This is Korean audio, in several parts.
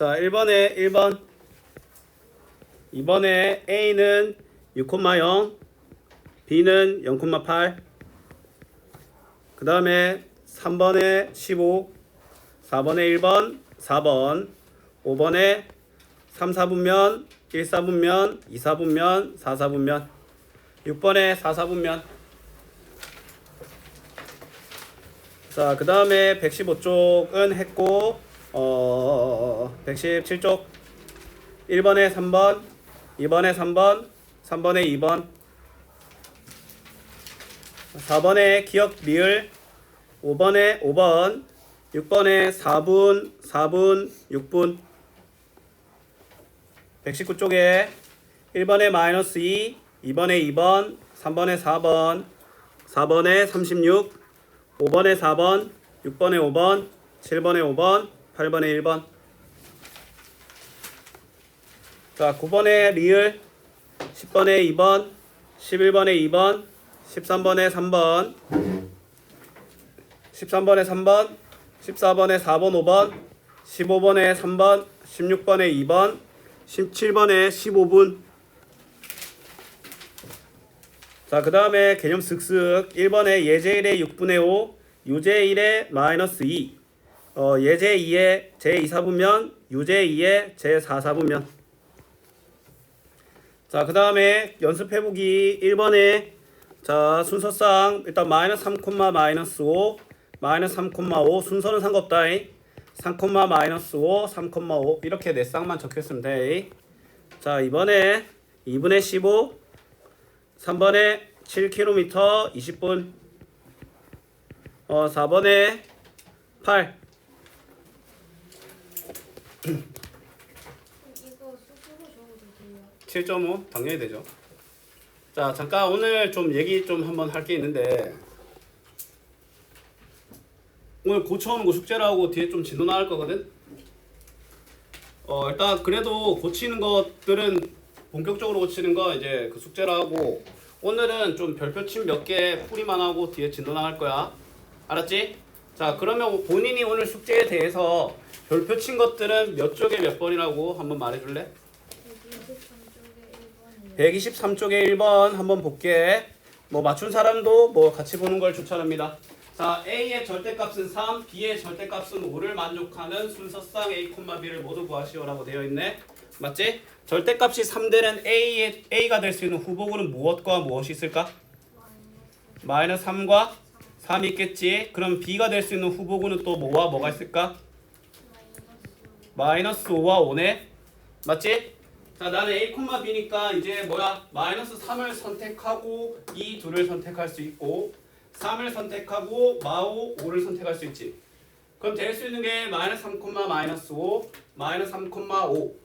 자, 1번에 1번. 2번에 A는 6,0, B는 0,8. 그 다음에 3번에 15, 4번에 1번, 4번, 5번에 3, 4분면, 1, 4분면, 2, 4분면, 4, 4분면, 6번에 4, 4분면. 자, 그 다음에 115쪽은 했고 117쪽 1번에 3번, 2번에 3번, 3번에 2번, 4번에 기억 리을, 5번에 5번, 6번에 4분, 4분, 6분. 119쪽에 1번에 마이너스 2, 2번에 2번, 3번에 4번, 4번에 36, 5번에 4번, 6번에 5번, 7번에 5번, 8번에 1번. 자, 9번에 리을, 10번에 2번, 11번에 2번, 13번에 3번, 13번에 3번, 14번에 4번 5번, 15번에 3번, 16번에 2번, 17번에 15분. 자, 그 다음에 개념 슥슥. 1번에 예제 1의 6분의 5, 유제 1의 마이너스 2, 예제 2의 제 2, 4분면, 유제 2의 제 4, 4분면. 자, 그 다음에 연습해보기 1번에 자, 순서상 일단 마이너스 3, 마이너스 5, 마이너스 3,5 순서는 상관없다. 3, 마이너스 5, 3,5 이렇게 네 쌍만 적혀있으면 돼. 자, 이번에 2분의 15, 3번에 7km 20분, 4번에 8. 이거 스스로 적어도 돼요? 7.5 당연히 되죠. 자, 잠깐 오늘 좀 얘기 좀 한번 할 게 있는데, 오늘 고쳐오는 거 숙제를 하고 뒤에 좀 진도 나갈 거거든. 일단 그래도 고치는 것들은 본격적으로 고치는 거 이제 그 숙제를 하고, 오늘은 좀 별표침 몇 개 풀이만 하고 뒤에 진도 나갈 거야. 알았지? 자, 그러면 본인이 오늘 숙제에 대해서 별표친 것들은 몇 쪽에 몇 번이라고 한번 말해줄래? 123쪽에 1번 한번 볼게. 뭐 맞춘 사람도 뭐 같이 보는 걸 추천합니다. 자, A의 절대값은 3, B의 절대값은 5를 만족하는 순서상 A, B를 모두 구하시오라고 되어 있네. 맞지? 절대값이 3되는 A가 될 수 있는 후보군은 무엇과 무엇이 있을까? 마이너스 3과 3이 있겠지. 그럼 B가 될 수 있는 후보군은 또 뭐와 뭐가 있을까? 마이너스 5와 5네. 맞지? 자, 나는 A, B니까 이제 뭐야? 마이너스 3을 선택하고 이 둘을 선택할 수 있고, 3을 선택하고 마오 5를 선택할 수 있지. 그럼 될 수 있는 게 마이너스 3, 마이너스 5, 마이너스 3, 5,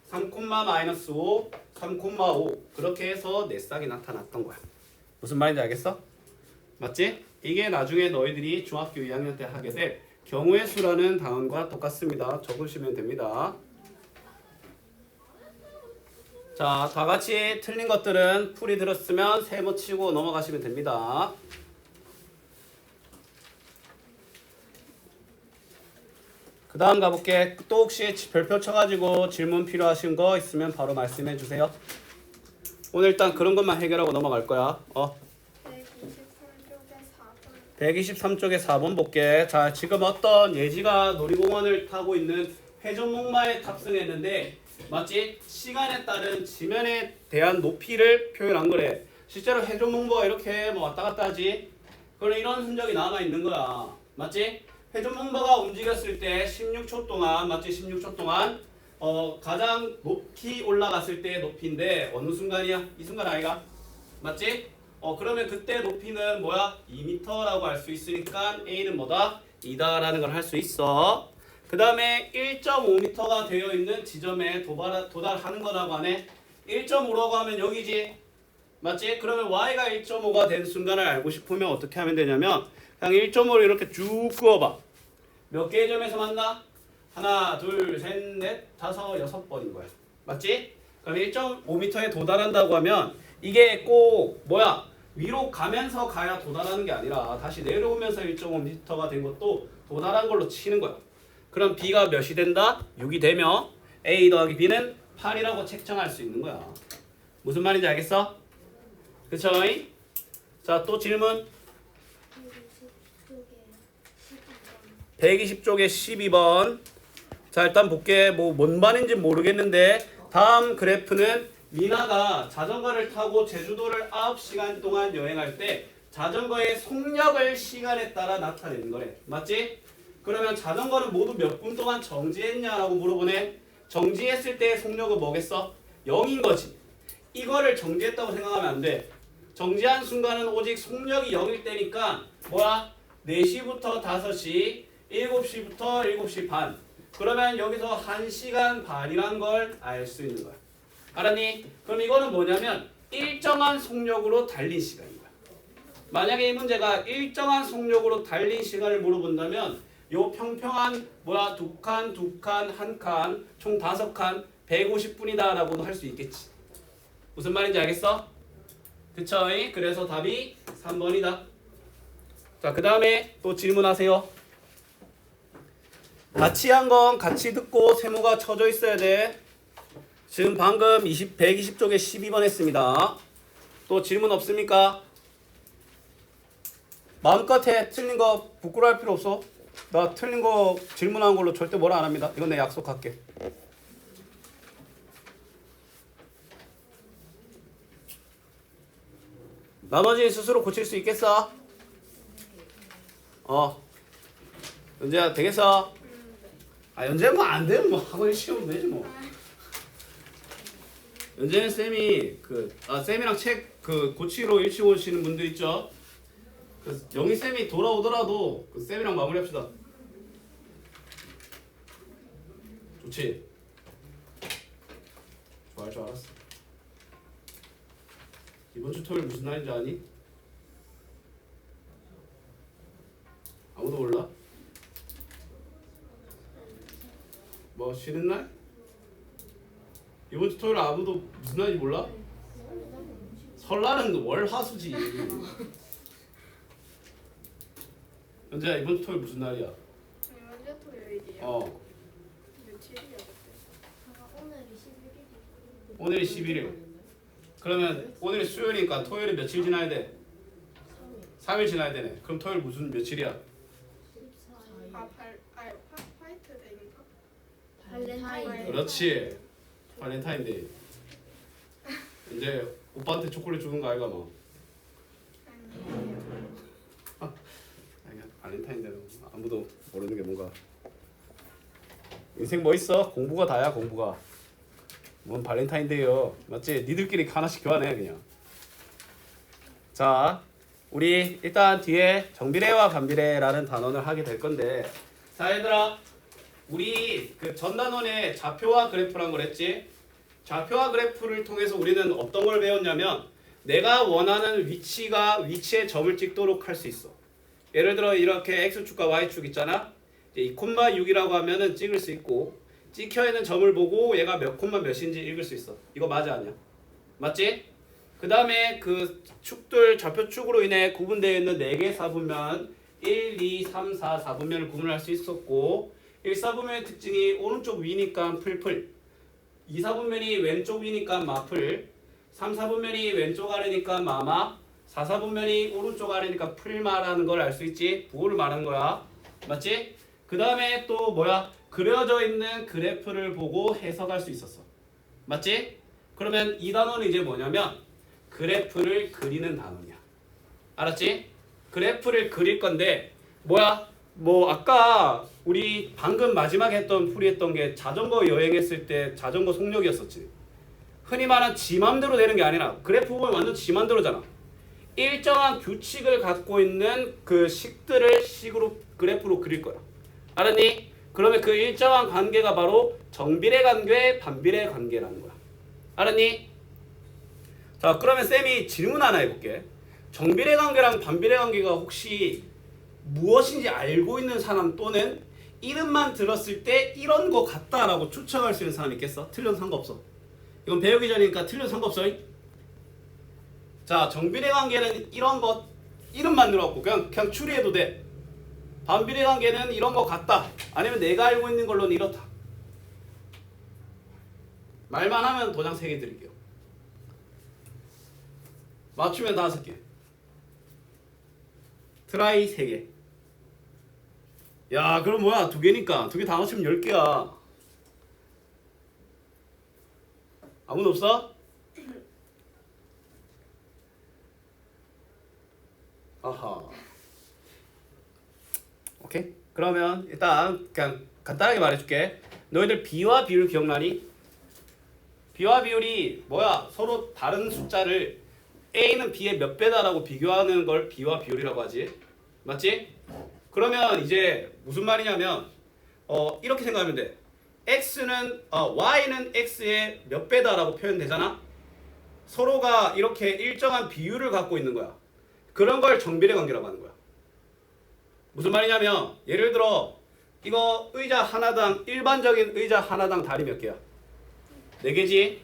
3, 마이너스 5, 3, 5 그렇게 해서 네 쌍이 나타났던 거야. 무슨 말인지 알겠어? 맞지? 이게 나중에 너희들이 중학교 2학년 때 하게 될 경우의 수라는 단원과 똑같습니다. 적으시면 됩니다. 자, 다 같이 틀린 것들은 풀이 들었으면 세모 치고 넘어가시면 됩니다. 그 다음 가볼게. 또 혹시 별표 쳐가지고 질문 필요하신 거 있으면 바로 말씀해 주세요. 오늘 일단 그런 것만 해결하고 넘어갈 거야. 123쪽에 4번 볼게. 자, 지금 어떤 예지가 놀이공원을 타고 있는 회전목마에 탑승했는데, 맞지? 시간에 따른 지면에 대한 높이를 표현한 거래. 실제로 회전목마가 이렇게 뭐 왔다 갔다 하지. 그럼 이런 흔적이 남아 있는 거야. 맞지? 회전목마가 움직였을 때 16초 동안, 맞지? 16초 동안 가장 높이 올라갔을 때의 높이인데 어느 순간이야? 이 순간 아이가? 맞지? 그러면 그때 높이는 뭐야? 2m라고 할 수 있으니까 A는 뭐다? 2다라는 걸 할 수 있어. 그 다음에 1.5m가 되어 있는 지점에 도달하는 거라고 하네. 1.5라고 하면 여기지. 맞지? 그러면 y가 1.5가 된 순간을 알고 싶으면 어떻게 하면 되냐면 그냥 1.5를 이렇게 쭉 그어봐. 몇 개의 점에서 만나? 하나, 둘, 셋, 넷, 다섯, 여섯 번인 거야. 맞지? 그럼 1.5m에 도달한다고 하면 이게 꼭 뭐야? 위로 가면서 가야 도달하는 게 아니라 다시 내려오면서 1.5m가 된 것도 도달한 걸로 치는 거야. 그럼 B가 몇이 된다? 6이 되며 A 더하기 B는 8이라고 책정할 수 있는 거야. 무슨 말인지 알겠어? 그쵸? 자, 또 질문. 120쪽에 12번. 자, 일단 볼게. 뭔 반인지 모르겠는데 다음 그래프는 미나가 자전거를 타고 제주도를 9시간 동안 여행할 때 자전거의 속력을 시간에 따라 나타내는 거래. 맞지? 그러면 자전거는 모두 몇 분 동안 정지했냐라고 물어보네. 정지했을 때의 속력은 뭐겠어? 0인 거지. 이거를 정지했다고 생각하면 안 돼. 정지한 순간은 오직 속력이 0일 때니까 뭐야? 4시부터 5시, 7시부터 7시 반. 그러면 여기서 1시간 반이란 걸 알 수 있는 거야. 알았니? 그럼 이거는 뭐냐면 일정한 속력으로 달린 시간인 거야. 만약에 이 문제가 일정한 속력으로 달린 시간을 물어본다면 요 평평한 두 칸, 한 칸, 총 5칸, 150분이다 라고도 할 수 있겠지. 무슨 말인지 알겠어? 그쵸? 그래서 답이 3번이다. 자, 그 다음에 또 질문하세요. 같이 한 건 같이 듣고 세모가 쳐져 있어야 돼. 지금 방금 120쪽에 12번 했습니다. 또 질문 없습니까? 마음껏 해. 틀린 거 부끄러워할 필요 없어. 나 틀린 거 질문한 걸로 절대 뭐라 안 합니다. 이건 내 약속할게. 나머지 스스로 고칠 수 있겠어? 연재야 되겠어? 연재 뭐 안 되면 뭐 학원 시험 되지 뭐. 연재는 쌤이 쌤이랑 책 고치로 일찍 오시는 분들 있죠? 영희 쌤이 돌아오더라도 쌤이랑 마무리합시다. 좋지? 좋아할 줄 알았어. 이번 주 토요일 무슨 날인지 아니? 아무도 몰라? 뭐 쉬는 날? 이번 주 토요일 아무도 무슨 날인지 몰라? 설날은 월화수지. 연재야 이번 주 토요일 무슨 날이야? 언제 토요일이야? 며칠이야 그때? 오늘이 11일이. 오늘이 11일. 그러면 오늘이 수요일이니까 토요일이 며칠 지나야 돼? 3일 지나야 되네. 그럼 토요일 무슨 며칠이야? 화이트데이인가? 발렌타인. 그렇지. 발렌타인데이. 이제 오빠한테 초콜릿 주는 거 아이가 너? 아니야. 발렌타인데이는 아무도 모르는 게 뭔가. 인생 뭐 있어? 공부가 다야 공부가. 뭔 발렌타인데이요. 맞지? 니들끼리 하나씩 교환해 그냥. 자, 우리 일단 뒤에 정비례와 반비례라는 단원을 하게 될 건데, 자 얘들아, 우리 전 단원에 좌표와 그래프란 걸 했지. 좌표와 그래프를 통해서 우리는 어떤 걸 배웠냐면 내가 원하는 위치에 점을 찍도록 할 수 있어. 예를 들어 이렇게 x축과 y축 있잖아. 이제 2,6이라고 하면은 찍을 수 있고, 찍혀 있는 점을 보고 얘가 몇 콤마 몇인지 읽을 수 있어. 이거 맞아 아니야? 맞지? 그 다음에 축들 좌표축으로 인해 구분되어 있는 4개의 사분면 1, 2, 3, 4, 4분면을 구분할 수 있었고, 1, 4분면의 특징이 오른쪽 위니까 풀풀, 2, 4분면이 왼쪽 위니까 마풀, 3, 4분면이 왼쪽 아래니까 마마, 4, 4분면이 오른쪽 아래니까 풀마라는 걸 알 수 있지? 부호를 말하는 거야. 맞지? 그 다음에 또 그려져 있는 그래프를 보고 해석할 수 있었어. 맞지? 그러면 이 단어는 이제 뭐냐면 그래프를 그리는 단어냐. 알았지? 그래프를 그릴 건데 아까 우리 방금 마지막에 풀이했던 게 자전거 여행했을 때 자전거 속력이었었지. 흔히 말하는 지 맘대로 되는 게 아니라 그래프 보면 완전 지 맘대로잖아. 일정한 규칙을 갖고 있는 그 식들을 식으로 그래프로 그릴 거야. 알았니? 그러면 그 일정한 관계가 바로 정비례 관계, 반비례 관계라는 거야. 알았니? 자, 그러면 쌤이 질문 하나 해볼게. 정비례 관계랑 반비례 관계가 혹시 무엇인지 알고 있는 사람 또는 이름만 들었을 때 이런 거 같다라고 추측할 수 있는 사람 있겠어? 틀려도 상관없어. 이건 배우기 전이니까 틀려도 상관없어. 자, 정비례 관계는 이런 것 이름만 들어갖고 그냥 추리해도 돼. 반비례 관계는 이런 거 같다. 아니면 내가 알고 있는 걸로는 이렇다. 말만 하면 도장 3개 드릴게요. 맞추면 5개. 트라이 3개. 야, 그럼 뭐야? 2개니까 2개 다 맞추면 10개야. 아무도 없어? 아하. 오케이. 그러면 일단 그냥 간단하게 말해줄게. 너희들 비와 비율 기억나니? 비와 비율이 뭐야? 서로 다른 숫자를 A는 B의 몇 배다라고 비교하는 걸 비와 비율이라고 하지. 맞지? 그러면 이제 무슨 말이냐면 이렇게 생각하면 돼. X는 Y는 X의 몇 배다라고 표현되잖아. 서로가 이렇게 일정한 비율을 갖고 있는 거야. 그런 걸 정비례 관계라고 하는 거야. 무슨 말이냐면 예를 들어 이거 의자 하나당 일반적인 의자 하나당 다리 몇 개야? 4개지?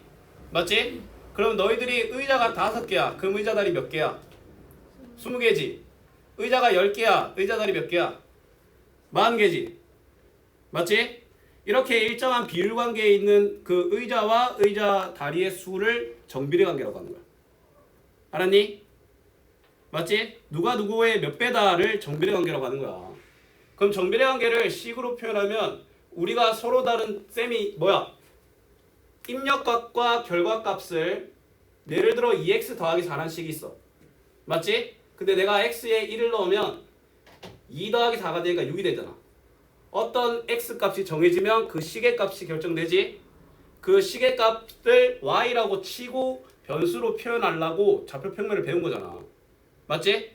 맞지? 그럼 너희들이 의자가 5개야. 그럼 의자 다리 몇 개야? 20개지. 의자가 10개야. 의자 다리 몇 개야? 40개지. 맞지? 이렇게 일정한 비율 관계에 있는 그 의자와 의자 다리의 수를 정비례 관계라고 하는 거야. 알았니? 맞지? 누가 누구의 몇 배다를 정비례 관계라고 하는 거야. 그럼 정비례 관계를 식으로 표현하면 우리가 서로 다른 셈이 뭐야? 입력값과 결과값을 예를 들어 2x 더하기 4라는 식이 있어. 맞지? 근데 내가 x에 1을 넣으면 2 더하기 4가 되니까 6이 되잖아. 어떤 x값이 정해지면 그 식의 값이 결정되지. 그 식의 값을 y라고 치고 변수로 표현하려고 좌표 평면을 배운 거잖아. 맞지?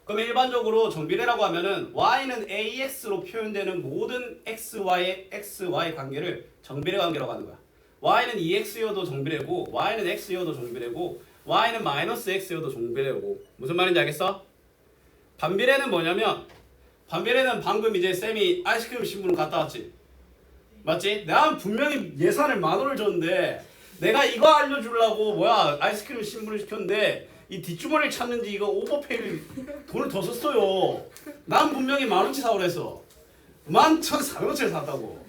그럼 일반적으로 정비례라고 하면은 y는 ax로 표현되는 모든 xy의 xy 관계를 정비례 관계라고 하는 거야. y는 2x여도 정비례고 y는 x여도 정비례고 y는 마이너스 x여도 정비례고. 무슨 말인지 알겠어? 반비례는 뭐냐면 반비례는 방금 이제 쌤이 아이스크림 신문을 갔다 왔지. 맞지? 내가 분명히 예산을 10,000원을 줬는데 내가 이거 알려주려고 뭐야 아이스크림 신문을 시켰는데 이 뒷주머니를 찾는지 이거 오버페이를 돈을 더 썼어요. 난 분명히 10,000원치 사오라 했어. 11,400원짜리 샀다고.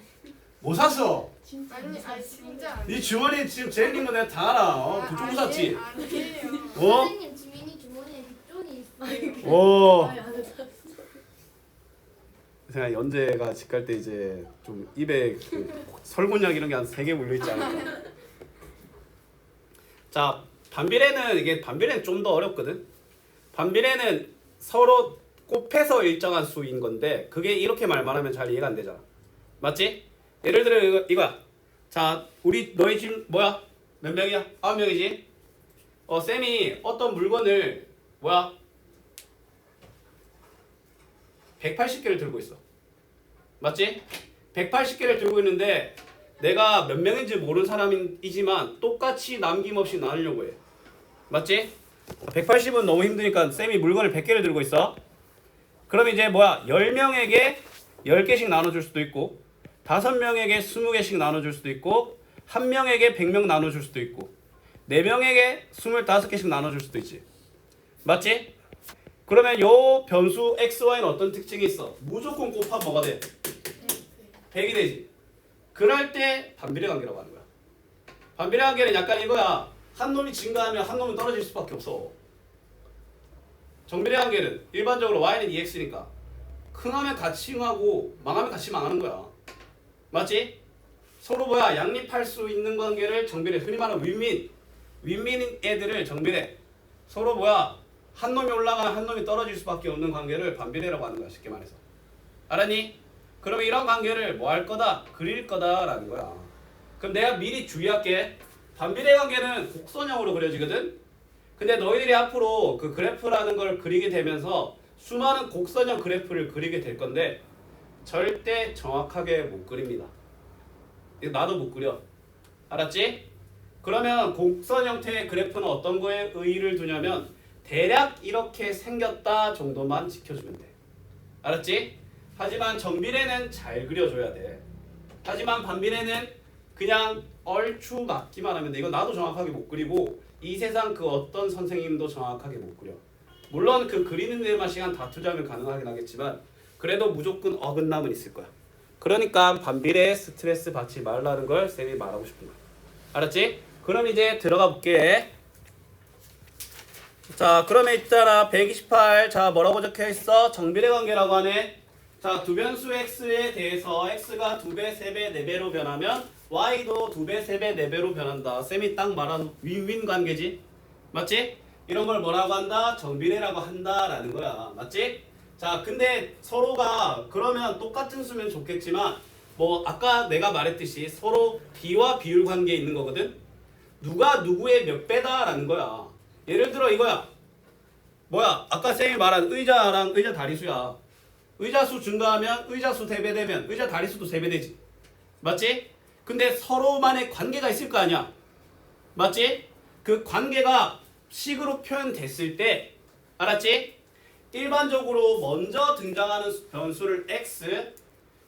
뭐 샀어? 아니 진짜 아니에요. 네 주머니에 지금 제일 긴 거 내가 다 알아. 그쪽 샀지? 아니에요. 어? 선생님 지민이 주머니에 뒷돈이 있어요. 오. 아니, 안 했어. 제가 연재가 집 갈 때 이제 좀 입에 그 설곤약 이런 게 한 3개 물려있지 않을까. 자, 반비례는 좀 더 어렵거든. 반비례는 서로 곱해서 일정한 수인 건데 그게 이렇게 말하면 잘 이해가 안 되잖아. 맞지? 예를 들어 이거야. 자, 너희 지금 뭐야? 몇 명이야? 9명이지? 쌤이 어떤 물건을 뭐야? 180개를 들고 있어. 맞지? 180개를 들고 있는데 내가 몇 명인지 모르는 사람이지만 똑같이 남김없이 나누려고 해. 맞지? 180은 너무 힘드니까 쌤이 물건을 100개를 들고 있어. 그럼 이제 뭐야? 10명에게 10개씩 나눠줄 수도 있고 5명에게 20개씩 나눠줄 수도 있고 1명에게 100명 나눠줄 수도 있고 4명에게 25개씩 나눠줄 수도 있지. 맞지? 그러면 요 변수 xy는 어떤 특징이 있어? 무조건 곱하면 뭐가 돼? 100이 되지. 그럴 때 반비례 관계라고 하는 거야. 반비례 관계는 약간 이거야. 한 놈이 증가하면 한 놈은 떨어질 수밖에 없어. 정비례 관계는 일반적으로 y는 2x니까 흥하면 같이 흥하고 망하면 같이 망하는 거야. 맞지? 서로 뭐야 양립할 수 있는 관계를 정비례, 흔히 말하는 윈윈인 애들을 정비례. 서로 뭐야 한 놈이 올라가면 한 놈이 떨어질 수밖에 없는 관계를 반비례라고 하는 거야. 쉽게 말해서. 알았니? 그러면 이런 관계를 뭐 할 거다? 그릴 거다라는 거야. 그럼 내가 미리 주의할게. 반비례 관계는 곡선형으로 그려지거든? 근데 너희들이 앞으로 그 그래프라는 걸 그리게 되면서 수많은 곡선형 그래프를 그리게 될 건데 절대 정확하게 못 그립니다. 이거 나도 못 그려. 알았지? 그러면 곡선 형태의 그래프는 어떤 거에 의의를 두냐면 대략 이렇게 생겼다 정도만 지켜주면 돼. 알았지? 하지만 정비례는 잘 그려줘야 돼. 하지만 반비례는 그냥 얼추 맞기만 하면 돼. 이거 나도 정확하게 못 그리고 이 세상 그 어떤 선생님도 정확하게 못 그려. 물론 그 그리는 데만 시간 다 투자하면 가능하긴 하겠지만 그래도 무조건 어긋남은 있을 거야. 그러니까 반비례 스트레스 받지 말라는 걸 쌤이 말하고 싶은 거야. 알았지? 그럼 이제 들어가 볼게. 자, 그러면 있잖아 128. 자, 뭐라고 적혀 있어? 정비례 관계라고 하네. 자, 두 변수 x에 대해서 x가 2배, 3배, 4배로 변하면 y도 2배, 3배, 4배로 변한다. 쌤이 딱 말한 윈윈 관계지. 맞지? 이런 걸 뭐라고 한다? 정비례라고 한다라는 거야. 맞지? 자, 근데 서로가 그러면 똑같은 수면 좋겠지만 뭐 아까 내가 말했듯이 서로 비와 비율 관계에 있는 거거든. 누가 누구의 몇 배다라는 거야. 예를 들어 이거야. 뭐야? 아까 쌤이 말한 의자랑 의자 다리수야. 의자수 증가하면 의자수 3배 되면 의자 다리수도 3배 되지. 맞지? 근데 서로만의 관계가 있을 거 아니야. 맞지? 그 관계가 식으로 표현됐을 때 알았지? 일반적으로 먼저 등장하는 변수를 x,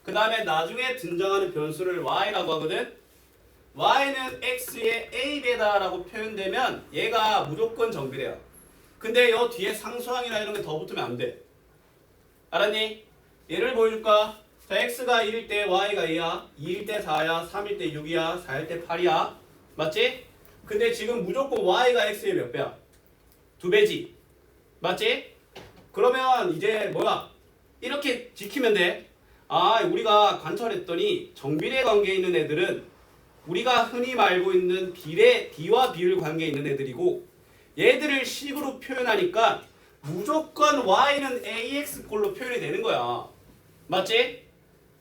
그 다음에 나중에 등장하는 변수를 y라고 하거든. y는 x의 a배다라고 표현되면 얘가 무조건 정비례야. 근데 여 뒤에 상수항이나 이런 게 더 붙으면 안 돼. 알았니? 예를 보여줄까? 자, x가 1일 때 y가 2야, 2일 때 4야, 3일 때 6이야, 4일 때 8이야. 맞지? 근데 지금 무조건 y가 x의 몇 배야? 2배지. 맞지? 그러면 이제 뭐야? 이렇게 지키면 돼. 아, 우리가 관찰했더니 정비례 관계에 있는 애들은 우리가 흔히 알고 있는 비와 비율 관계에 있는 애들이고 얘들을 식으로 표현하니까 무조건 y는 ax꼴로 표현이 되는 거야. 맞지?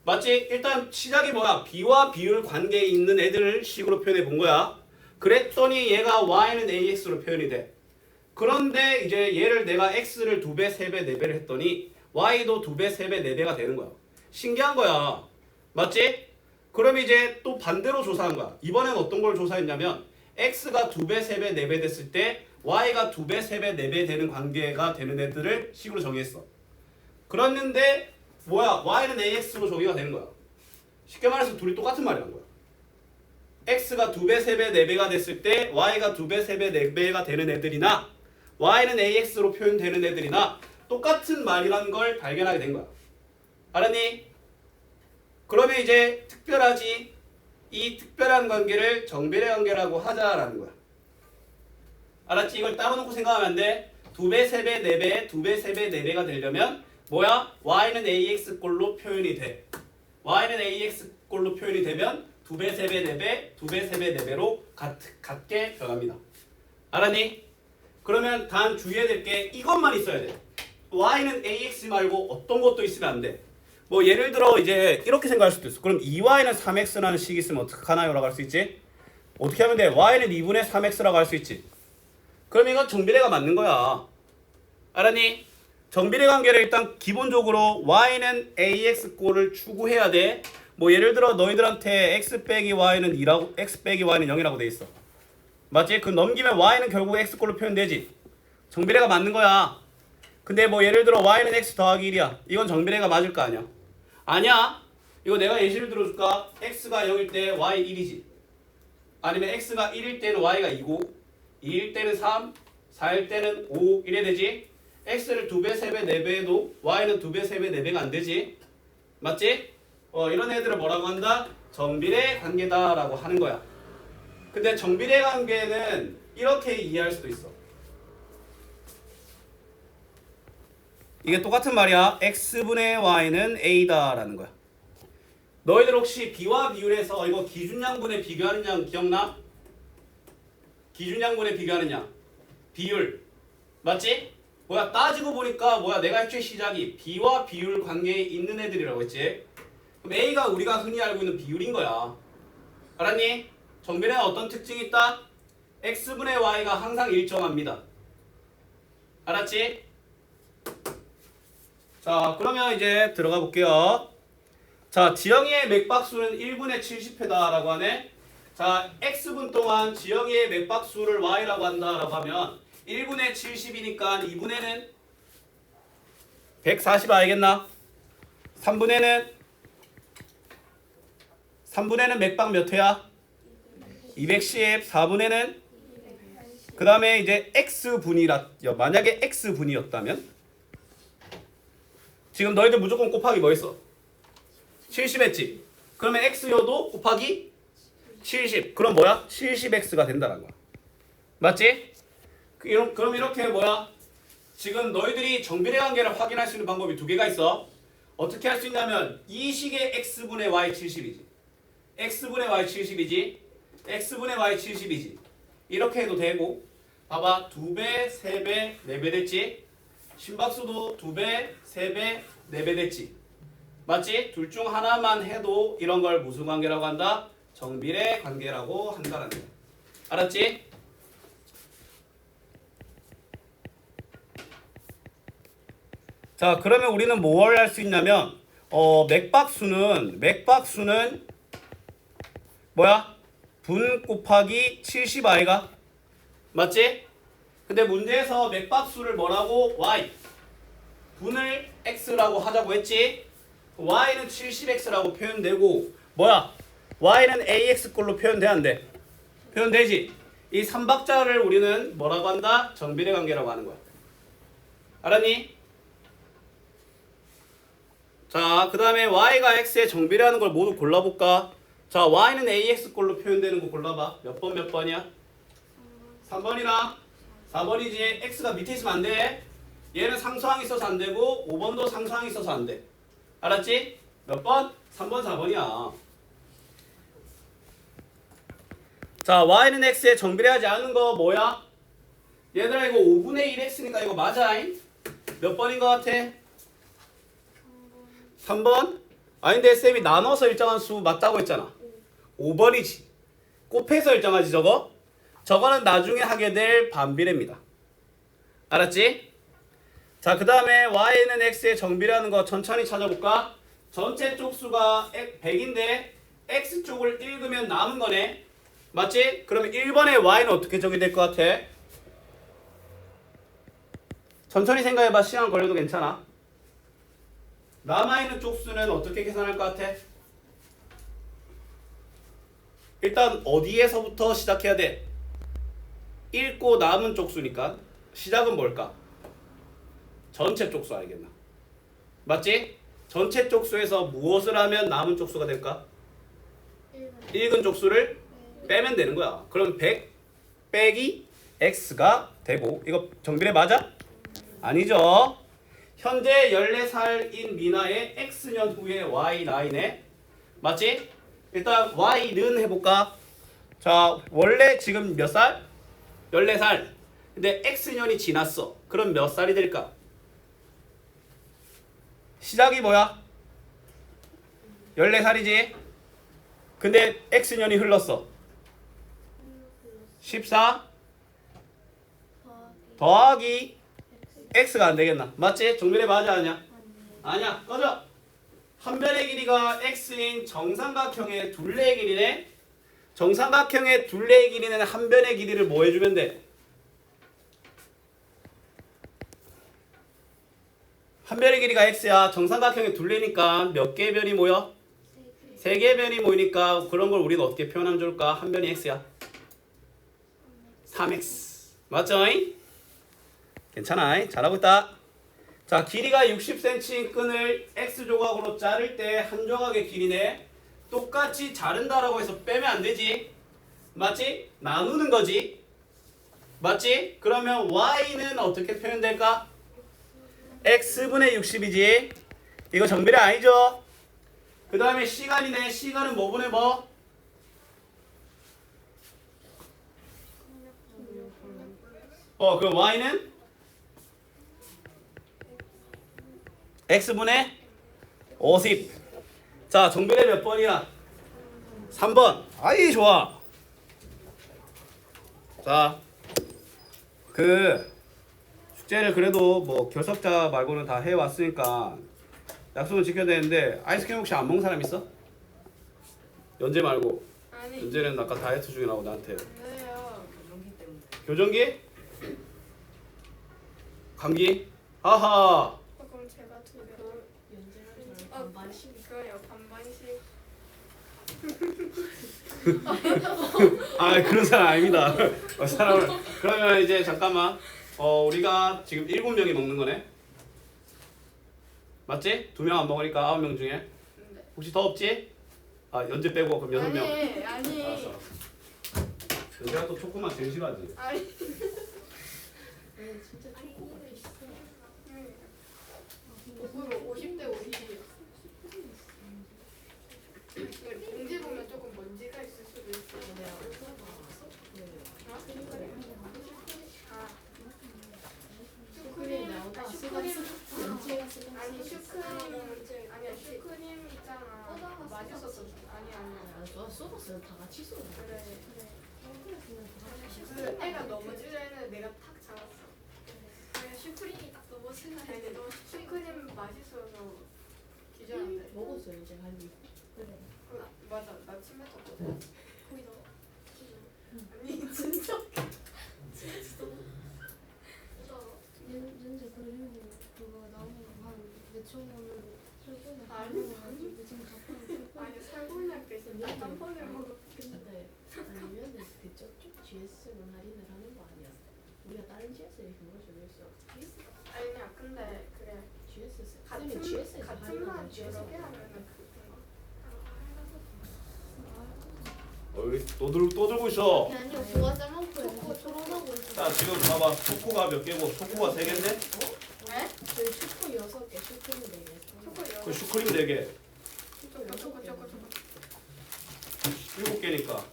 맞지? 일단 시작이 뭐야? 비와 비율 관계에 있는 애들을 식으로 표현해 본 거야. 그랬더니 얘가 y는 ax로 표현이 돼. 그런데 이제 얘를 내가 x를 2배, 3배, 4배를 했더니 y도 2배, 3배, 4배가 되는 거야. 신기한 거야. 맞지? 그럼 이제 또 반대로 조사한 거야. 이번엔 어떤 걸 조사했냐면 x가 2배, 3배, 4배 됐을 때 y가 2배, 3배, 4배 되는 관계가 되는 애들을 식으로 정했어. 그랬는데 뭐야? y는 ax로 정의가 되는 거야. 쉽게 말해서 둘이 똑같은 말이란 거야. x가 2배, 3배, 4배가 됐을 때 y가 2배, 3배, 4배가 되는 애들이나 y는 ax로 표현되는 애들이나 똑같은 말이라는 걸 발견하게 된 거야. 알았니? 그러면 이제 특별하지. 이 특별한 관계를 정비례 관계라고 하자라는 거야. 알았지? 이걸 따로 놓고 생각하면 안 돼. 2배, 3배, 4배, 2배, 3배, 4배가 되려면 뭐야? y는 ax꼴로 표현이 돼. y는 ax꼴로 표현이 되면 2배, 3배, 4배, 2배, 3배, 4배로 같게 변합니다. 알았니? 그러면 단 주의해야 될 게 이것만 있어야 돼. y는 ax 말고 어떤 것도 있으면 안 돼. 뭐 예를 들어 이제 이렇게 생각할 수도 있어. 그럼 2y는 3x라는 식이 있으면 어떡하나요? 라고 할 수 있지. 어떻게 하면 돼? y는 2분의 3x라고 할 수 있지. 그럼 이건 정비례가 맞는 거야. 알았니? 정비례 관계를 일단 기본적으로 y는 ax꼴을 추구해야 돼. 뭐 예를 들어 너희들한테 x 빼기 y는 2라고 x 빼기 y는 0이라고 돼 있어. 맞지? 그 넘기면 y는 결국 x꼴로 표현되지. 정비례가 맞는 거야. 근데 뭐 예를 들어 y는 x 더하기 1이야. 이건 정비례가 맞을 거 아니야. 아니야. 이거 내가 예시를 들어줄까? x가 0일 때 y 1이지. 아니면 x가 1일 때는 y가 2고 2일 때는 3, 4일 때는 5 이래 되지. x를 2배, 3배, 4배 해도 y는 2배, 3배, 4배가 안 되지. 맞지? 이런 애들을 뭐라고 한다? 정비례 관계다라고 하는 거야. 근데 정비례 관계는 이렇게 이해할 수도 있어. 이게 똑같은 말이야. x분의 y는 a다라는 거야. 너희들 혹시 비와 비율에서 이거 기준양분에 비교하는 양 기억나? 기준양분에 비교하는 양 비율 맞지? 뭐야 따지고 보니까 뭐야 내가 애초에 시작이 비와 비율 관계에 있는 애들이라고 했지. 그럼 a가 우리가 흔히 알고 있는 비율인 거야. 알았니? 정비례는 어떤 특징이 있다? x분의 y가 항상 일정합니다. 알았지? 자, 그러면 이제 들어가 볼게요. 자, 지영이의 맥박수는 1분의 70회다라고 하네. 자, x분 동안 지영이의 맥박수를 y라고 한다라고 하면 1분의 70이니까 2분에는 140 알겠나? 3분에는 맥박 몇 회야? 210. 4분에는 그 다음에 이제 만약에 x분이었다면 지금 너희들 무조건 곱하기 뭐 했어? 70 했지? 그러면 x여도 곱하기 70. 그럼 뭐야? 70x가 된다는 거야. 맞지? 그럼 이렇게 뭐야? 지금 너희들이 정비례 관계를 확인할 수 있는 방법이 두 개가 있어. 어떻게 할 수 있냐면 이 식의 x분의 y 70이지. x분의 y 70이지. x분의 y 70이지. 이렇게 해도 되고 봐봐. 2배, 3배, 4배 됐지? 심박수도 2배, 3배, 4배 됐지? 맞지? 둘 중 하나만 해도 이런 걸 무슨 관계라고 한다? 정비례 관계라고 한다는 거야. 알았지? 자, 그러면 우리는 뭘 할 수 있냐면 맥박수는 뭐야? 분 곱하기 70i가 맞지? 근데 문제에서 맥박수를 뭐라고? y 분을 x라고 하자고 했지? y는 70x라고 표현되고 뭐야? y는 ax 꼴로 표현돼 안 돼? 표현되지? 이 삼박자를 우리는 뭐라고 한다? 정비례 관계라고 하는 거야. 알았니? 자, 그 다음에 y가 x에 정비례하는 걸 모두 골라볼까? 자, y는 ax 꼴로 표현되는 거 골라봐. 몇 번이야? 3번이나 4번이지. x가 밑에 있으면 안 돼. 얘는 상수항이 있어서 안 되고 5번도 상수항이 있어서 안 돼. 알았지? 몇 번? 3번, 4번이야. 자, y는 x에 정비례하지 않은 거 뭐야? 얘들아 이거 5분의 1x니까 이거 맞아? 몇 번인 거 같아? 3번? 아닌데 쌤이 나눠서 일정한 수 맞다고 했잖아. 5번이지. 곱해서 일정하지 저거? 저거는 나중에 하게 될 반비례입니다. 알았지? 자, 그 다음에 y는 x에 정비례하는 거 천천히 찾아볼까? 전체 쪽수가 100인데 x쪽을 읽으면 남은 거네. 맞지? 그러면 1번의 y는 어떻게 정의될 것 같아? 천천히 생각해봐. 시간 걸려도 괜찮아. 남아있는 쪽수는 어떻게 계산할 것 같아? 일단 어디에서부터 시작해야 돼? 읽고 남은 쪽수니까 시작은 뭘까? 전체 쪽수 알겠나? 맞지? 전체 쪽수에서 무엇을 하면 남은 쪽수가 될까? 읽은 쪽수를 빼면 되는 거야. 그럼 100 빼기 x가 되고 이거 정비례 맞아? 아니죠. 현재 14살인 미나의 x년 후의 y 나이네. 맞지? 일단 y는 해볼까? 자, 원래 지금 몇 살? 14살. 근데 x년이 지났어. 그럼 몇 살이 될까? 시작이 뭐야? 14살이지? 근데 x년이 흘렀어. 14 더하기 x가 안 되겠나? 맞지? 정비례 맞아 아니야? 아니야. 꺼져. 한 변의 길이가 x인 정삼각형의 둘레의 길이네. 정삼각형의 둘레의 길이는 한 변의 길이를 뭐 해주면 돼? 한 변의 길이가 x야. 정삼각형의 둘레니까 몇 개의 변이 모여? 3개의 변이 모이니까 그런 걸 우리가 어떻게 표현하면 좋을까? 한 변이 x야. 3x. 맞죠? 괜찮아. 잘하고 있다. 자, 길이가 60cm인 끈을 x 조각으로 자를 때 한 조각의 길이네. 똑같이 자른다라고 해서 빼면 안 되지. 맞지? 나누는 거지. 맞지? 그러면 y는 어떻게 표현될까? x분의 60이지. 이거 정비례 아니죠? 그 다음에 시간이네. 시간은 뭐분의 뭐? 그럼 y는? x분의 50. 자, 정비례 몇 번이야? 3번. 아이 좋아. 자, 숙제를 그래도 뭐 결석자 말고는 다 해왔으니까 약속은 지켜야 되는데 아이스크림 혹시 안 먹는 사람 있어? 연재 말고. 아니. 연재는 아까 다이어트 중이라고 나한테. 왜요? 교정기? 감기? 하하. 그럼 제가 두 개. 반반씩. 그거요. 반반씩. 아 그런 사람 아닙니다. 사람을 그러면 이제 잠깐만 우리가 지금 7명이 먹는 거네. 맞지? 2명 안 먹으니까 9명 중에 네. 혹시 더 없지? 아 연재 빼고 그럼 6명. 아니. 알았어. 연재가 또 초코만 제일 싫어하지. 아니. 진짜 초코가 있어. 오프로 50대 50이에요. 봉지 보면 조금 먼지가 있을 수도 있어요. 초콜릿 나오다 아니 슈크림 있잖아. 맛있었어. 아니. 쏟았어요. 다 같이 쏟아. 그래. 그 애가 넘어지려 했는데 내가 탁 잡았어. 슈크림이 딱 넘어지나 아니 너 슈크림 맛있어서 기절한대. 먹었어요 이제 한입. 그래. 맞아. 나 침 뱉었거든. 거기 넣어. 아니 진짜. 연재 그리고 그거 나오는 한 몇천 원을 설거지 아니. 가지고 지금 갚아. 아니 살고냥 대신 한 번에 먹어. 근데 아니면 그 저쪽 GS는 할인을 하는 거 아니야? 우리가 다른 GS에 그거 저기 있어. 아니야 근데 그래. GS 같은 GS에서 같은 맛 여러 개 하면은 또 들고 있어. 아니요 그거 짜먹고 초코 토론하고 있어. 자 지금 봐봐. 초코가 몇 개고 초코가 3개인데 네? 저희 초코 6개, 슈크림 4개. 초코 여러 그 슈크림 4개 초코. 7개니까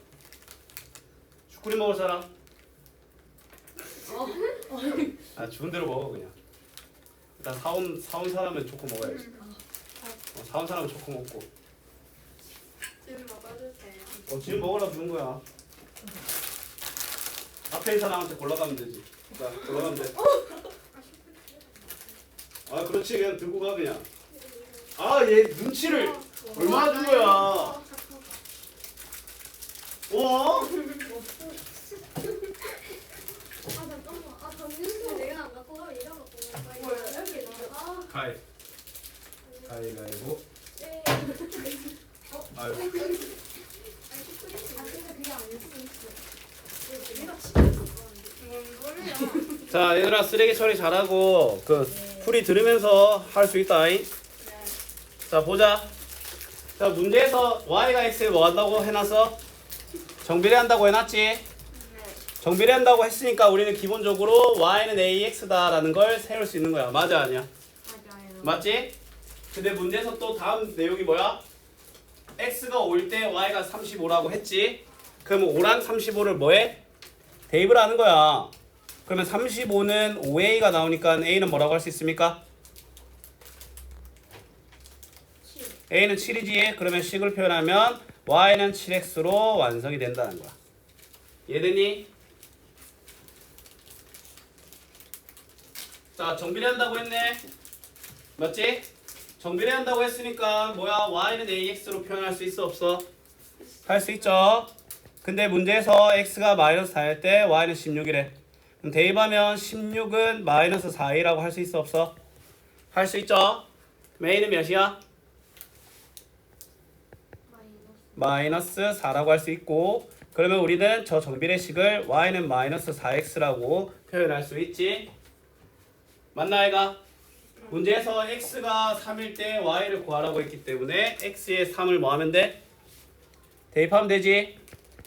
슈크림 먹을 사람? 아 주는 대로 먹어 그냥. 일단 사온 사람은 초코 먹어야지. 사온 사람은 초코 먹고. 지금 먹어주세요. 지금 먹으라고 주는 거야. 앞에 있는 사람한테 골라가면 되지. 자 골라가면 돼. 아 그렇지 그냥 들고 가 그냥. 아 얘 눈치를 얼마나 준 거야. 어? 아 잠깐만. 아 당근도 내가 안 갖고 가면 이런 거 갖고 가. 뭐야? 여기 나. 가위가위보. 네. 아유. 아니 근데 그게 아닐 수도 있어. 내가 진짜 뭔 소리야? 자 얘들아 쓰레기 처리 잘하고 그 풀이 들으면서 할 수 있다. 잉? 네. 자 보자. 자 문제에서 y가 x에 뭐 한다고 해놨어? 정비례한다고 해놨지? 네. 정비례한다고 했으니까 우리는 기본적으로 y는 ax다라는 걸 세울 수 있는 거야. 맞아 아니야? 맞아요. 맞지? 근데 문제에서 또 다음 내용이 뭐야? x가 5일 때 y가 35라고 했지? 그러면 5랑 35를 뭐해? 대입을 하는 거야. 그러면 35는 5a가 나오니까 a는 뭐라고 할 수 있습니까? a는 7이지. 그러면 식을 표현하면 y는 7x로 완성이 된다는 거야. 이해되니? 자 정비례한다고 했네. 맞지? 정비례한다고 했으니까 뭐야? y는 ax로 표현할 수 있어 없어? 할 수 있죠. 근데 문제에서 x가 마이너스 4일 때 y는 16이래. 그럼 대입하면 16은 마이너스 4이라고 할 수 있어 없어? 할 수 있죠. 그럼 a는 몇이야? 마이너스 4라고 할 수 있고, 그러면 우리는 저 정비례식을 y는 마이너스 4x라고 표현할 수 있지. 맞나 아이가? 문제에서 x가 3일 때 y를 구하라고 했기 때문에 x에 3을 뭐 하면 돼? 대입하면 되지.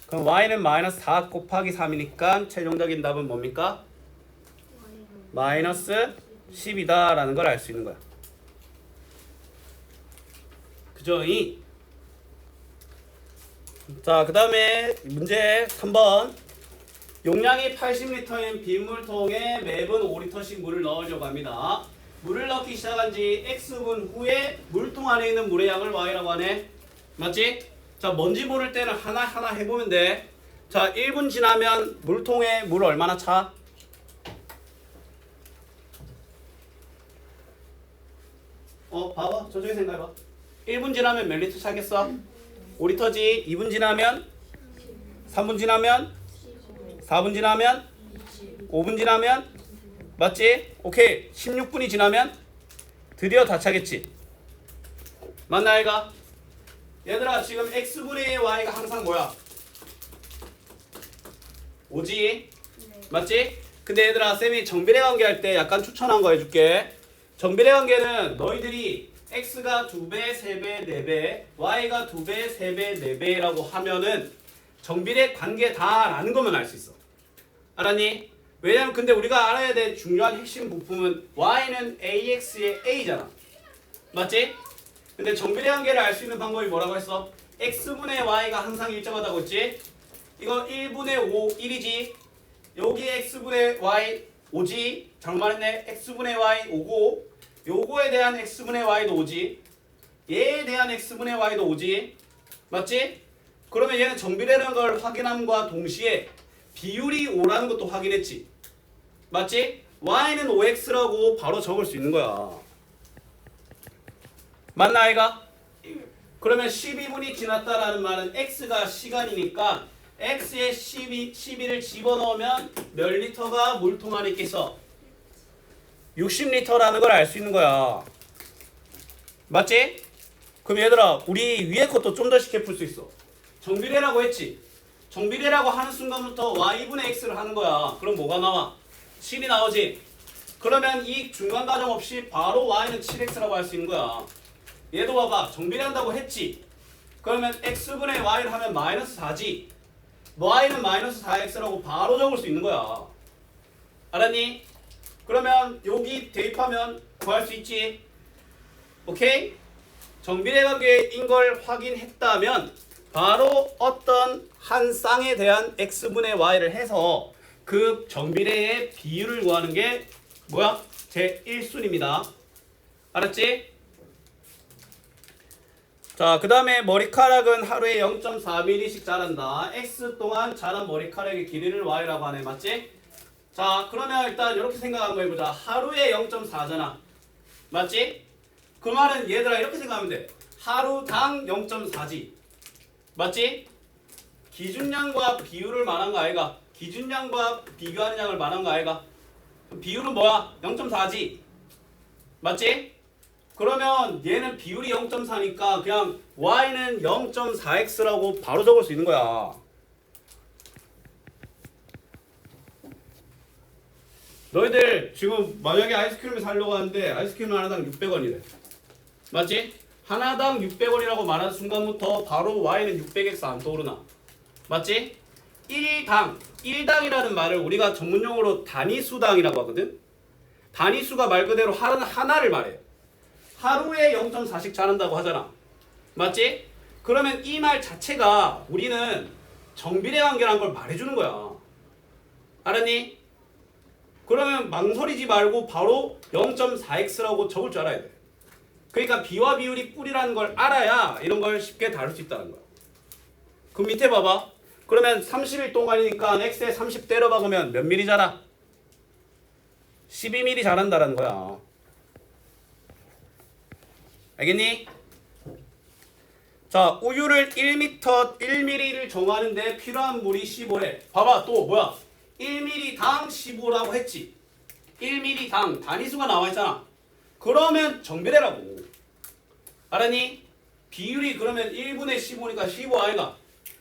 그럼 y는 마이너스 4 곱하기 3이니까 최종적인 답은 뭡니까? 마이너스 10이다 라는 걸 알 수 있는 거야. 그죠? 자, 그 다음에 문제 3번. 용량이 80리터인 빗물통에 매분 5리터씩 물을 넣으려고 합니다. 물을 넣기 시작한 지 x분 후에 물통 안에 있는 물의 양을 y라고 하네. 맞지? 자, 먼지 모를 때는 하나하나 해보면 돼. 자, 1분 지나면 물통에 물 얼마나 차? 봐봐. 저쪽에 생각해봐. 1분 지나면 몇 리터 차겠어? 5리터지. 2분 지나면? 3분 지나면? 4분 지나면? 5분 지나면? 맞지? 오케이. 16분이 지나면? 드디어 다 차겠지. 맞나 아이가? 얘들아 지금 x분의 y가 항상 뭐야? 5지? 네. 맞지? 근데 얘들아 쌤이 정비례 관계 할 때 약간 추천한 거 해줄게. 정비례 관계는 너희들이 x가 2배, 3배, 4배, y가 2배, 3배, 4배라고 하면은 정비례 관계다라는 것만 알 수 있어. 알았니? 왜냐면 근데 우리가 알아야 될 중요한 핵심 부품은 y는 ax의 a잖아. 맞지? 근데 정비례 관계를 알 수 있는 방법이 뭐라고 했어? x분의 y가 항상 일정하다고 했지? 이거 1분의 5, 1이지? 여기 x분의 y 5지? 장말했네. x분의 y 5고 요거에 대한 x분의 y도 5지? 얘에 대한 x분의 y도 5지? 맞지? 그러면 얘는 정비례라는 걸 확인함과 동시에 비율이 5라는 것도 확인했지? 맞지? y는 5x라고 바로 적을 수 있는 거야. 맞나 아이가? 그러면 12분이 지났다라는 말은 x가 시간이니까 x에 12를 집어넣으면 몇 리터가 물통 안에 있겠어? 60리터라는 걸 알 수 있는 거야. 맞지? 그럼 얘들아 우리 위에 것도 좀 더 쉽게 풀 수 있어. 정비례라고 했지? 정비례라고 하는 순간부터 y분의 x를 하는 거야. 그럼 뭐가 나와? 7이 나오지? 그러면 이 중간 과정 없이 바로 y는 7x라고 할 수 있는 거야. 얘도 봐봐. 정비례한다고 했지? 그러면 x분의 y를 하면 마이너스 4지? y는 마이너스 4x라고 바로 적을 수 있는 거야. 알았니? 그러면 여기 대입하면 구할 수 있지? 오케이? 정비례 관계인 걸 확인했다면 바로 어떤 한 쌍에 대한 x분의 y를 해서 그 정비례의 비율을 구하는 게 뭐야? 제 1순위입니다. 알았지? 자, 그 다음에 머리카락은 하루에 0.4mm씩 자란다. x 동안 자란 머리카락의 길이를 y라고 하네. 맞지? 자, 그러면 일단 이렇게 생각 한번 해보자. 하루에 0.4잖아. 맞지? 그 말은 얘들아 이렇게 생각하면 돼. 하루당 0.4지. 맞지? 기준량과 비율을 말한 거 아이가? 기준량과 비교하는 양을 말한 거 아이가? 비율은 뭐야? 0.4지. 맞지? 그러면 얘는 비율이 0.4니까 그냥 y는 0.4x라고 바로 적을 수 있는 거야. 너희들 지금 만약에 아이스크림을 사려고 하는데 아이스크림 하나당 600원이래. 맞지? 하나당 600원이라고 말하는 순간부터 바로 y는 600x 안 떠오르나? 맞지? 1당이라는 말을 우리가 전문용어로 단위수당이라고 하거든? 단위수가 말 그대로 하나를 말해. 하루에 0.4씩 자란다고 하잖아. 맞지? 그러면 이 말 자체가 우리는 정비례 관계라는 걸 말해주는 거야. 알았니? 그러면 망설이지 말고 바로 0.4x라고 적을 줄 알아야 돼. 그러니까 비와 비율이 뿔이라는 걸 알아야 이런 걸 쉽게 다룰 수 있다는 거야. 그럼 밑에 봐봐. 그러면 30일 동안이니까 x에 30 때려 박으면 몇 미리 자라? 12mm 자란다는 거야. 알겠니? 자, 우유를 1mm를 정하는데 필요한 물이 15래. 봐봐, 또 뭐야? 1mm당 15라고 했지. 1mm당 단위수가 나와 있잖아. 그러면 정비례라고. 알았니? 비율이 그러면 1분의 15니까 15 아이가.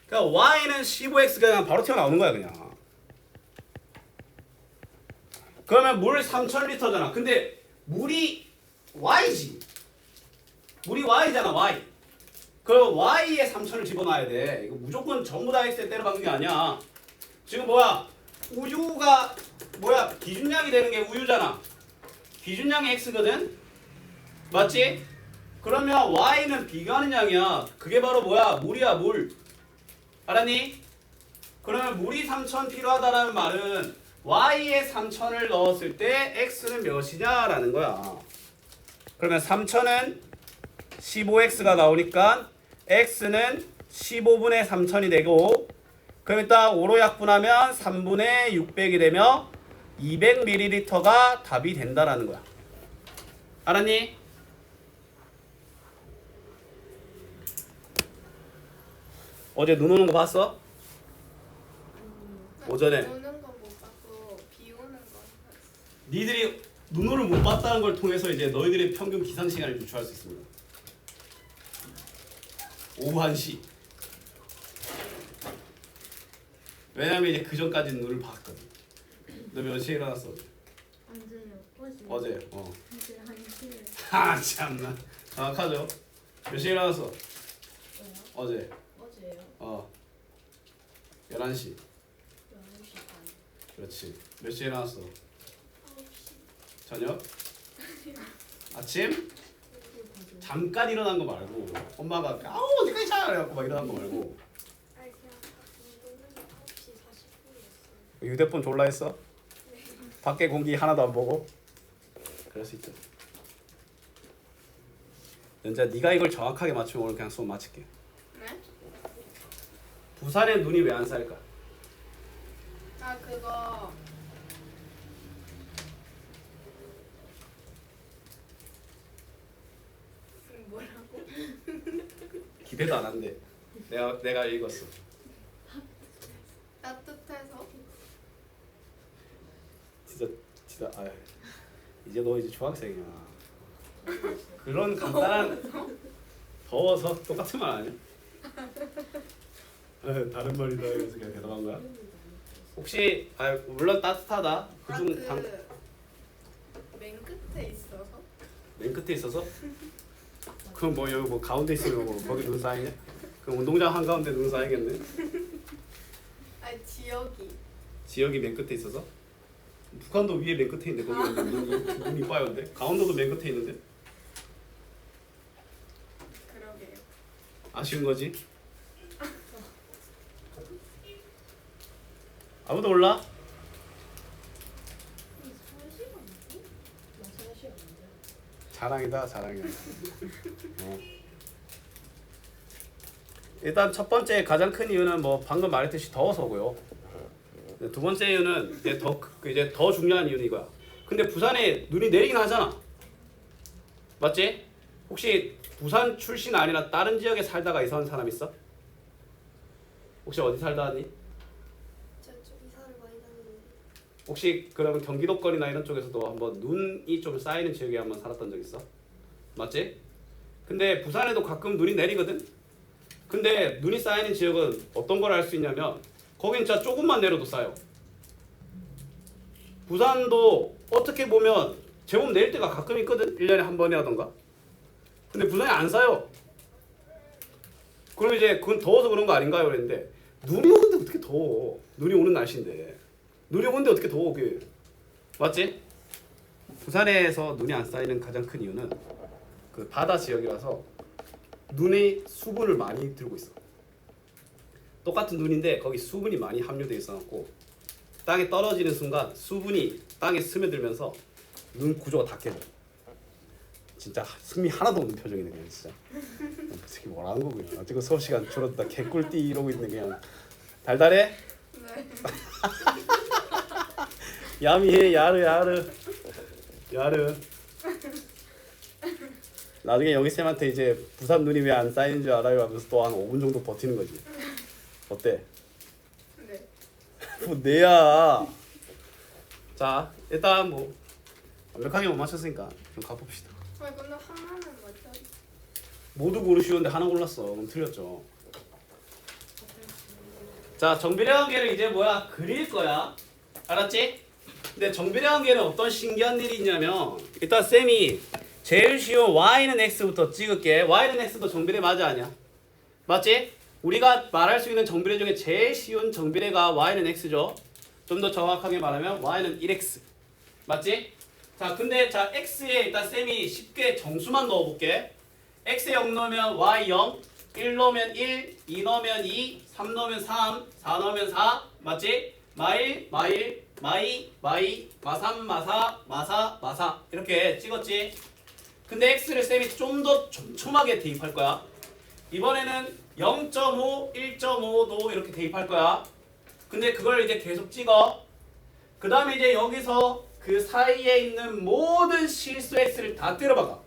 그러니까 y는 15x가 그냥 바로 튀어나오는 거야 그냥. 그러면 물 3000리터잖아. 근데 물이 y지. 물이 y잖아 y. 그럼 y에 3000을 집어넣어야 돼. 이거 무조건 전부 다 x에 때려 박는 게 아니야. 지금 뭐야? 우유가 뭐야? 기준량이 되는 게 우유잖아. 기준량이 x거든? 맞지? 그러면 y는 비교하는 양이야. 그게 바로 뭐야? 물이야 물. 알았니? 그러면 물이 3000 필요하다라는 말은 y에 3000을 넣었을 때 x는 몇이냐라는 거야. 그러면 3000은 15x가 나오니까 x는 15분의 3000이 되고, 그럼 일단 5로 약분하면 3분의 600이 되며 200ml가 답이 된다라는 거야. 알았니? 어제 눈 오는 거 봤어? 오전에. 오는 거 못 봤고 비 오는 거 봤어. 니들이 눈오를 못 봤다는 걸 통해서 이제 너희들의 평균 기상 시간을 유추할 수 있습니다. 오후 1시. 왜냐면 이제 그 전까지는 눈을 봤거든. 너 몇 시에 일어났어? 언제요? 어제. 어제 1시에. 아 참나. 정확하죠? 몇 시에 일어났어? 뭐요? 어제. 어제요? 11시. 11시 반. 그렇지. 몇 시에 일어났어? 9시. 저녁? 아침? 그거 봐도 잠깐 일어난 거 말고 엄마가 아우 어디까지 자 그래갖고 막 일어난 거 말고 아니 그냥 눈 9시 40분이었어요. 휴대폰 졸라 했어? 밖에 공기 하나도 안 보고? 그럴 수 있죠. 연자 네가 이걸 정확하게 맞추면 오늘 그냥 수업 마칠게. 네? 부산에 눈이 왜 안 쌓일까? 아 그거 뭐라고? 기대도 안 한대. 내가 읽었어. 따뜻해서? 진짜 아유. 이제 너 이제 중학생이야. 그런 간단한 더워서 똑같은 말 아니야? 다른 말이다 그래서 그냥 대답한 거야? 혹시 물론 따뜻하다. 그중 맨 끝에 있어서? 맨 끝에 있어서? 그럼 뭐 여기 뭐 가운데 있으면 뭐 거기 눈 쌓이냐? 그럼 운동장 한 가운데 눈 쌓이겠네. 아니 지역이 맨 끝에 있어서? 북한도 위에 맨 끝에 있는데 거기 눈이 빠요인데 강원도도 맨 끝에 있는데 그러게요. 아쉬운 거지? 아무도 몰라? 이 4시간 뭐지? 나 4시간 언제? 자랑이다. 일단 첫 번째 가장 큰 이유는 뭐 방금 말했듯이 더워서고요. 두 번째 이유는 이제 더 중요한 이유는 이거야. 근데 부산에 눈이 내리긴 하잖아. 맞지? 혹시 부산 출신 아니라 다른 지역에 살다가 이사 온 사람 있어? 혹시 어디 살다 왔니? 저쪽 이사를 많이 다녔는데. 혹시 그러면 경기도권이나 이런 쪽에서도 한번 눈이 좀 쌓이는 지역에 한번 살았던 적 있어? 맞지? 근데 부산에도 가끔 눈이 내리거든? 근데 눈이 쌓이는 지역은 어떤 걸 알 수 있냐면 거긴 진짜 조금만 내려도 쌓여. 부산도 어떻게 보면 제법 내릴 때가 가끔 있거든? 1년에 한 번에 하던가. 근데 부산이 안 쌓여. 그럼 이제 그건 더워서 그런 거 아닌가요? 그랬는데 눈이 오는데 어떻게 더워? 눈이 오는 날씨인데 눈이 오는데 어떻게 더워 그게. 맞지? 부산에서 눈이 안 쌓이는 가장 큰 이유는 그 바다 지역이라서 눈이 수분을 많이 들고 있어. 똑같은 눈인데 거기 수분이 많이 함유되어 있어갖고 땅에 떨어지는 순간 수분이 땅에 스며들면서 눈 구조가 다 깨져. 진짜 숨이 하나도 없는 표정이네 그냥 진짜. 어떻게 뭐라는 거고요. 지금 수업 시간 줄었다 개꿀띠 이러고 있는 그냥 달달해? 네. 야미해 야르. 나중에 여기 쌤한테 이제 부산 눈이 왜 안 쌓이는 줄 알아요 하면서 또 한 5분 정도 버티는 거지. 어때? 네. 뭐 내야. 자 일단 뭐 완벽하게 못 맞췄으니까 좀 가봅시다. 아니 근데 하나는 맞죠? 모두 고르시는데 하나 골랐어. 그럼 틀렸죠. 자 정비례 관계를 이제 그릴 거야. 알았지? 근데 정비례 관계는 어떤 신기한 일이 있냐면 일단 쌤이 제일 쉬운 y는 x부터 찍을게. y는 x도 정비례 맞아 아니야? 맞지? 우리가 말할 수 있는 정비례 중에 제일 쉬운 정비례가 y는 x죠. 좀 더 정확하게 말하면 y는 1x. 맞지? 자, 근데 x에 일단 쌤이 쉽게 정수만 넣어볼게. x에 0 넣으면 y 0, 1 넣으면 1, 2 넣으면 2, 3 넣으면 3, 4 넣으면 4. 맞지? 마1, 마2, 마3, 마4 이렇게 찍었지? 근데 x를 쌤이 좀 더 촘촘하게 대입할 거야. 이번에는 0.5, 1.5도 이렇게 대입할 거야. 근데 그걸 이제 계속 찍어. 그 다음에 이제 여기서 그 사이에 있는 모든 실수 x를 다 때려박아.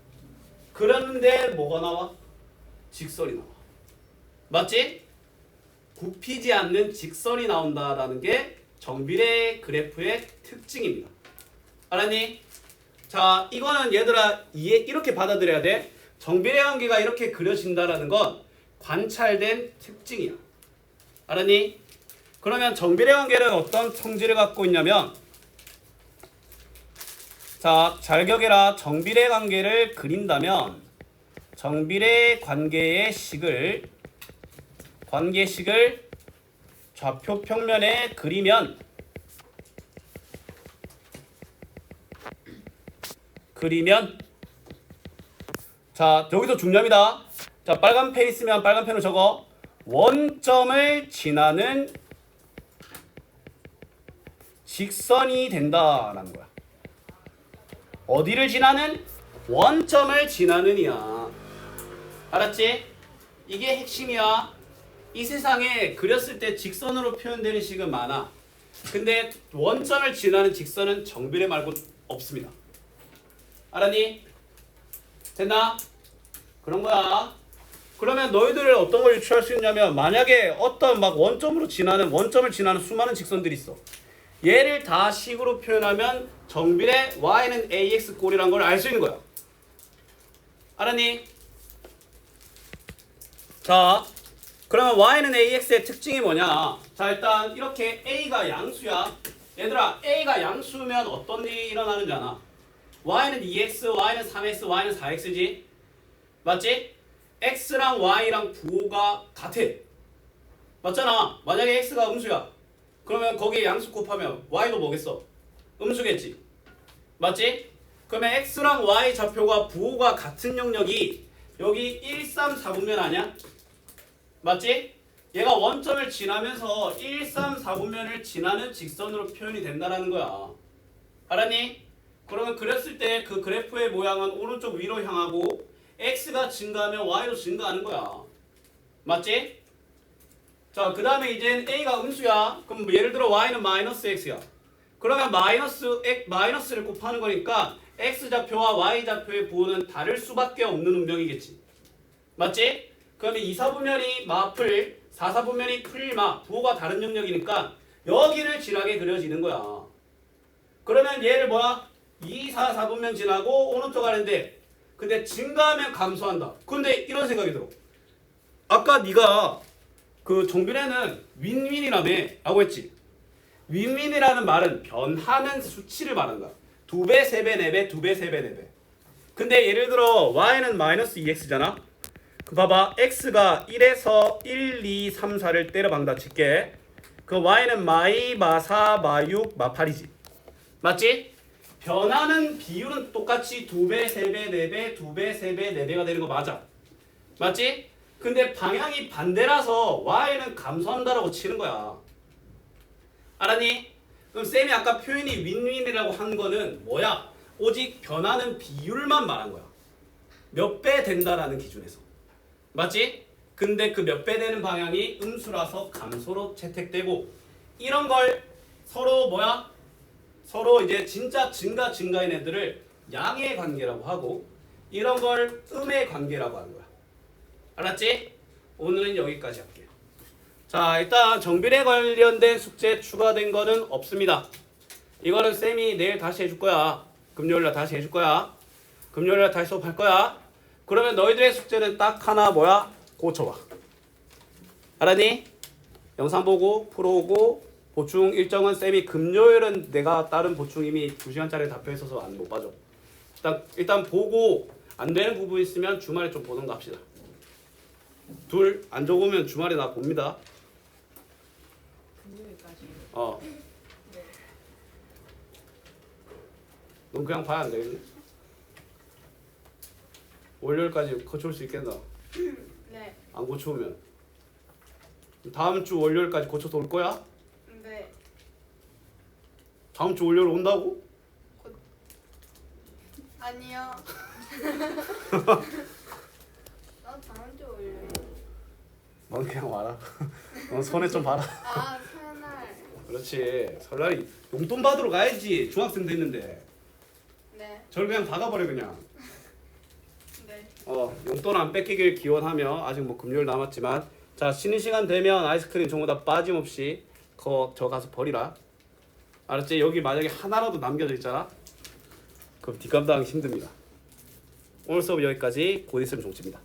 그러는데 뭐가 나와? 직선이 나와. 맞지? 굽히지 않는 직선이 나온다라는 게 정비례 그래프의 특징입니다. 알았니? 자, 이거는 얘들아 이렇게 받아들여야 돼. 정비례 관계가 이렇게 그려진다라는 건 관찰된 특징이야. 알았니? 그러면 정비례 관계는 어떤 성질을 갖고 있냐면 자, 잘 기억해라. 정비례 관계를 그린다면 정비례 관계식을 좌표 평면에 그리면 자, 여기서 중요합니다. 자, 빨간 펜 있으면 빨간 펜으로 적어. 원점을 지나는 직선이 된다라는 거야. 어디를 지나는? 원점을 지나는이야. 알았지? 이게 핵심이야. 이 세상에 그렸을 때 직선으로 표현되는 식은 많아. 근데 원점을 지나는 직선은 정비례 말고 없습니다. 알았니? 됐나? 그런 거야. 그러면 너희들 어떤 걸 유추할 수 있냐면 만약에 어떤 막 원점을 지나는 수많은 직선들이 있어. 얘를 다 식으로 표현하면 정비례 y는 ax 꼴이란 걸 알 수 있는 거야. 알았니? 자, 그러면 y는 ax의 특징이 뭐냐? 자, 일단 이렇게 a가 양수야. 얘들아, a가 양수면 어떤 일이 일어나는지 아나? y는 2x, y는 3x, y는 4x지? 맞지? x랑 y랑 부호가 같아. 맞잖아. 만약에 x가 음수야. 그러면 거기에 양수 곱하면 y도 뭐겠어? 음수겠지. 맞지? 그러면 x랑 y 좌표가 부호가 같은 영역이 여기 1, 3, 4분면 아니야? 맞지? 얘가 원점을 지나면서 1, 3, 4분면을 지나는 직선으로 표현이 된다는 거야. 알았니? 그러면 그렸을 때 그 그래프의 모양은 오른쪽 위로 향하고 x가 증가하면 y도 증가하는 거야. 맞지? 자, 그 다음에 이제 a가 음수야. 그럼 예를 들어 y는 마이너스 x야. 그러면 마이너스를 곱하는 거니까 x 좌표와 y 좌표의 부호는 다를 수밖에 없는 운명이겠지. 맞지? 그러면 2, 4분면이 마풀, 4, 4분면이 풀마, 부호가 다른 영역이니까 여기를 지나게 그려지는 거야. 그러면 얘를 뭐야? 2, 4, 4분면 지나고 오른쪽 가는데 근데 증가하면 감소한다. 근데 이런 생각이 들어. 아까 네가 그 정비례는 윈윈이라며 라고 했지. 윈윈이라는 말은 변하는 수치를 말하는 거야. 2배, 3배, 4배, 2배, 3배, 4배. 근데 예를 들어 y는 마이너스 2x잖아. 그 봐봐. x가 1에서 1, 2, 3, 4를 때려 박는다 칠게. 그 y는 마이, 마4, 마6, 마8이지. 맞지? 변하는 비율은 똑같이 2배, 3배, 4배, 2배, 3배, 4배가 되는 거 맞아. 맞지? 근데 방향이 반대라서 y는 감소한다라고 치는 거야. 알았니? 그럼 쌤이 아까 표현이 윈윈이라고 한 거는 뭐야? 오직 변하는 비율만 말한 거야. 몇 배 된다라는 기준에서. 맞지? 근데 그 몇 배 되는 방향이 음수라서 감소로 채택되고 이런 걸 서로 뭐야? 서로 이제 진짜 증가인 애들을 양의 관계라고 하고 이런 걸 음의 관계라고 하는 거야. 알았지? 오늘은 여기까지 할게요. 자, 일단 정비례 관련된 숙제 추가된 거는 없습니다. 이거는 쌤이 내일 다시 해줄 거야. 금요일날 다시 해줄 거야. 금요일날 다시 수업할 거야. 그러면 너희들의 숙제는 딱 하나 뭐야? 고쳐봐. 알았니? 영상 보고 풀어오고 보충 일정은 쌤이 금요일은 내가 다른 보충 이미 2시간짜리 답변했어서 안 못 봐줘. 일단 보고 안 되는 부분 있으면 주말에 좀 보는 거 합시다. 둘 안 적으면 주말에 나 봅니다. 금요일까지. 네. 넌 그냥 봐야 안 되겠네. 월요일까지 고쳐올 수 있겠나? 네. 안 고쳐오면 다음 주 월요일까지 고쳐서 올 거야? 네. 다음 주 월요일 온다고? 아니요. 나 다음 주 월요일. 넌 그냥 와라. 넌 손에 좀 봐라. 아, 설날. 그렇지. 설날이 용돈 받으러 가야지. 중학생 됐는데. 네. 저를 그냥 박아버려 그냥. 네. 용돈 안 뺏기길 기원하며 아직 뭐 금요일 남았지만 자, 쉬는 시간 되면 아이스크림 전부 다 빠짐없이 저 가서 버리라. 알았지? 여기 만약에 하나라도 남겨져 있잖아. 그럼 뒷감당하기 힘듭니다. 오늘 수업 여기까지. 곧 있으면 종치입니다.